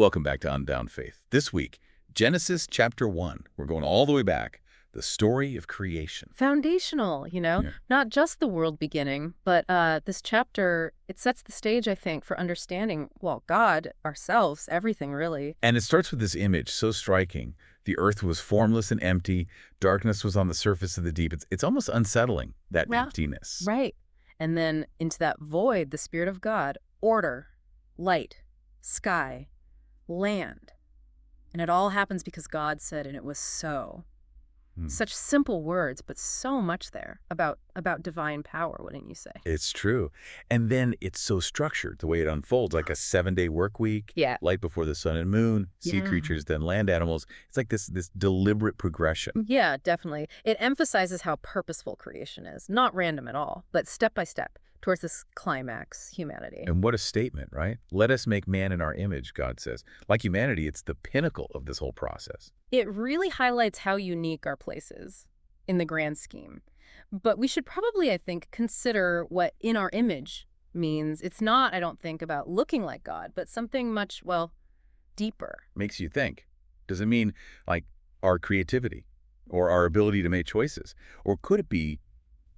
Welcome back to Unbound Faith. This week, Genesis chapter 1. We're going all the way back. The story of creation. Foundational, Yeah. not just the world beginning, but this chapter, it sets the stage, I think, for understanding, well, God, ourselves, everything really. And it starts with this image so striking. The earth was formless and empty. Darkness was on the surface of the deep. It's almost unsettling, that Yeah. emptiness. Right. And then into that void, the Spirit of God, order, light, sky, land. And it all happens because God said, and it was so. Such simple words, but so much there about divine power, wouldn't you say? It's true. And then it's so structured, the way it unfolds, like a 7-day work week, Yeah. light before the sun and moon, sea Yeah. creatures, then land animals. It's like this deliberate progression. Yeah, definitely. It emphasizes how purposeful creation is. Not random at all, but step by step towards this climax, humanity. And what a statement, right? Let us make man in our image, God says. Like humanity, it's the pinnacle of this whole process. It really highlights how unique our place is in the grand scheme. But we should probably, I think, consider what in our image means. It's not, I don't think, about looking like God, but something much, well, deeper. Makes you think. Does it mean like our creativity or our ability to make choices? Or could it be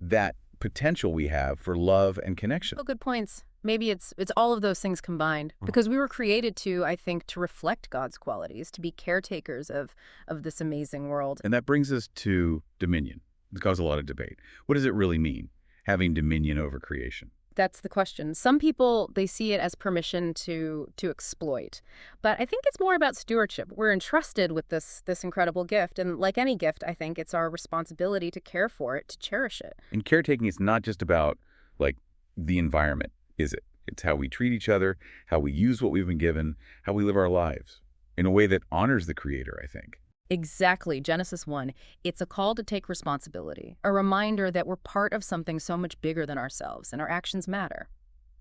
that potential we have for love and connection? Oh, good points. Maybe it's all of those things combined, because we were created to, I think, to reflect God's qualities, to be caretakers of this amazing world. And that brings us to dominion. It caused a lot of debate. What does it really mean, having dominion over creation? That's the question. Some people, they see it as permission to exploit. But I think it's more about stewardship. We're entrusted with this incredible gift. And like any gift, I think it's our responsibility to care for it, to cherish it. And caretaking is not just about like the environment, is it? It's how we treat each other, how we use what we've been given, how we live our lives in a way that honors the Creator, I think. Exactly. Genesis 1. It's a call to take responsibility, a reminder that we're part of something so much bigger than ourselves, and our actions matter.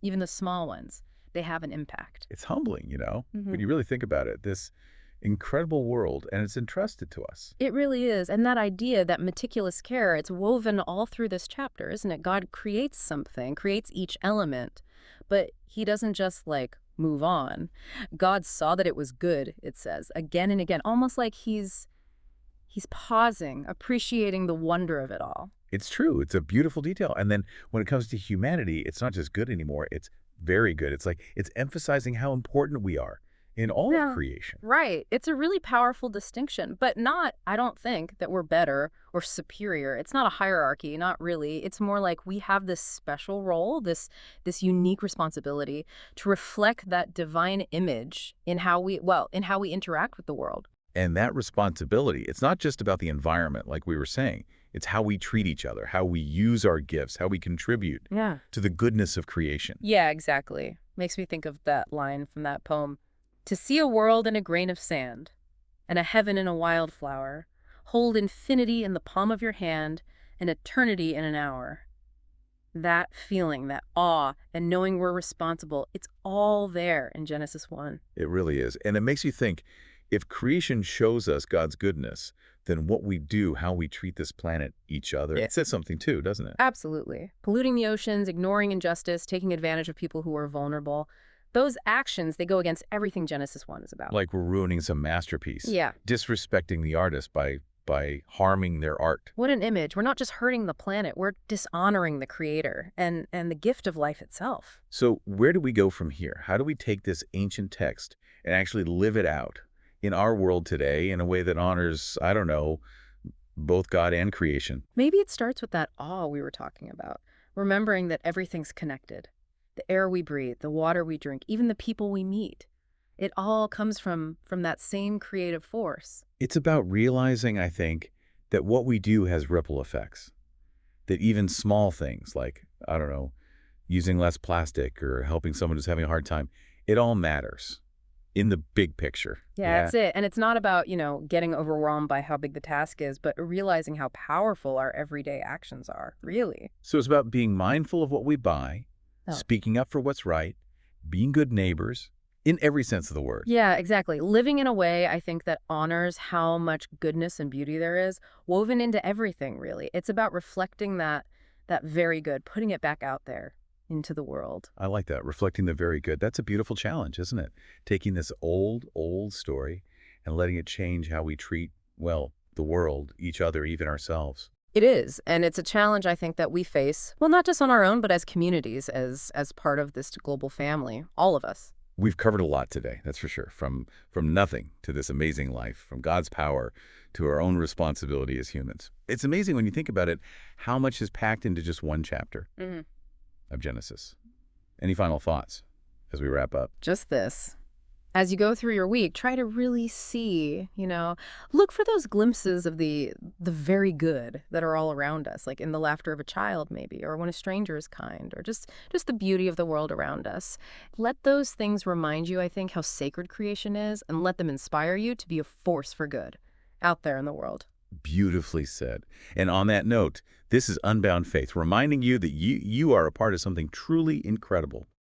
Even the small ones, they have an impact. It's humbling, when you really think about it, this incredible world, and it's entrusted to us. It really is. And that idea, that meticulous care, it's woven all through this chapter, isn't it? God creates something, creates each element, but he doesn't just move on. God saw that it was good, it says, again and again, almost like he's pausing, appreciating the wonder of it all. It's true. It's a beautiful detail. And then when it comes to humanity, it's not just good anymore. It's very good. It's emphasizing how important we are in all of creation. Right. It's a really powerful distinction, but not, I don't think, that we're better or superior. It's not a hierarchy, not really. It's more like we have this special role, this unique responsibility to reflect that divine image in how we interact with the world. And that responsibility, it's not just about the environment, like we were saying. It's how we treat each other, how we use our gifts, how we contribute to the goodness of creation. Yeah, exactly. Makes me think of that line from that poem. To see a world in a grain of sand, and a heaven in a wildflower, hold infinity in the palm of your hand, and eternity in an hour. That feeling, that awe, and knowing we're responsible, it's all there in Genesis 1. It really is. And it makes you think, if creation shows us God's goodness, then what we do, how we treat this planet, each other, it says something too, doesn't it? Absolutely. Polluting the oceans, ignoring injustice, taking advantage of people who are vulnerable. Those actions, they go against everything Genesis 1 is about. Like we're ruining some masterpiece. Yeah. Disrespecting the artist by harming their art. What an image. We're not just hurting the planet, we're dishonoring the creator and the gift of life itself. So where do we go from here? How do we take this ancient text and actually live it out in our world today in a way that honors, I don't know, both God and creation? Maybe it starts with that awe we were talking about, remembering that everything's connected. The air we breathe, the water we drink, even the people we meet. It all comes from that same creative force. It's about realizing, I think, that what we do has ripple effects. That even small things like, I don't know, using less plastic or helping someone who's having a hard time, it all matters in the big picture. Yeah, that's it. And it's not about, getting overwhelmed by how big the task is, but realizing how powerful our everyday actions are, really. So it's about being mindful of what we buy, speaking up for what's right, being good neighbors, in every sense of the word. Yeah, exactly. Living in a way, I think, that honors how much goodness and beauty there is, woven into everything, really. It's about reflecting that very good, putting it back out there into the world. I like that. Reflecting the very good. That's a beautiful challenge, isn't it? Taking this old, old story and letting it change how we treat, well, the world, each other, even ourselves. It is, and it's a challenge I think that we face, well, not just on our own, but as communities, as part of this global family, all of us. We've covered a lot today, that's for sure. From nothing to this amazing life, from God's power to our own responsibility as humans. It's amazing when you think about it, how much is packed into just one chapter Mhm. of Genesis. Any final thoughts as we wrap up? Just this. As you go through your week, try to really see, look for those glimpses of the very good that are all around us, like in the laughter of a child maybe, or when a stranger is kind, or just the beauty of the world around us. Let those things remind you, I think, how sacred creation is, and let them inspire you to be a force for good out there in the world. Beautifully said. And on that note, this is Unbound Faith, reminding you that you are a part of something truly incredible.